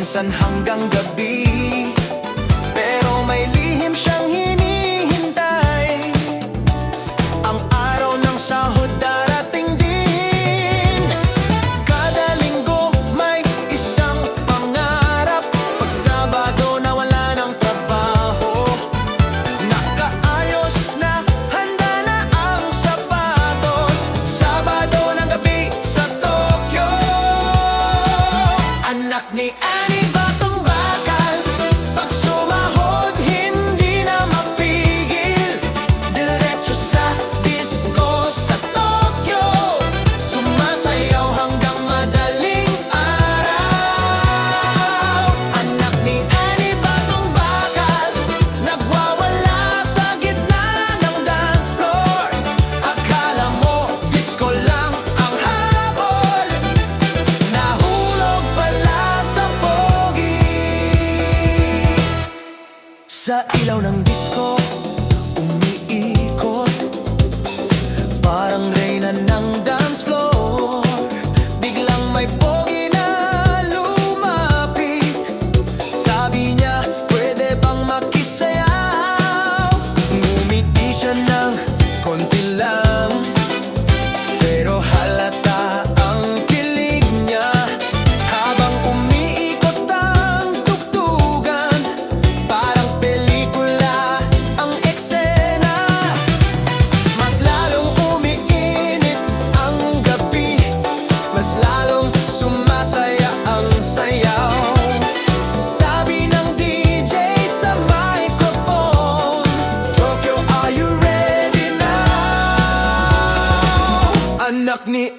minsan hanggang gabi. Pero may lihim siyang hinihintay, ang araw ng sahod darating din. Kada linggo may isang pangarap, pag Sabado na wala ng trabaho, nakaayos na, handa na ang sapatos. Sabado ng gabi sa Tokyo, anak ni Annie batong bakal. Pag sumahod hindi na mapigil, diretso sa disco sa Tokyo, sumasayaw hanggang madaling araw. Anak ni Annie batong bakal, nagwawala sa gitna ng dance floor. Akala mo disco lang ang habol, nahulog pala sa pogi. Sa ilaw ng disco, umiikot, parang reyna ng dance floor. Biglang may pogi na lumapit, sabi niya, pwede bang makisayaw? Ngumiti siya ng konti lang, pero halata ang kilig niya. Habang umiikot ang tugtugan, parang pelikula ang eksena. Mas lalong umiinit ang gabi, mas lalong sumasaya ang sayaw. Sabi ng DJ sa microphone, Tokyo, are you ready now? Anak ni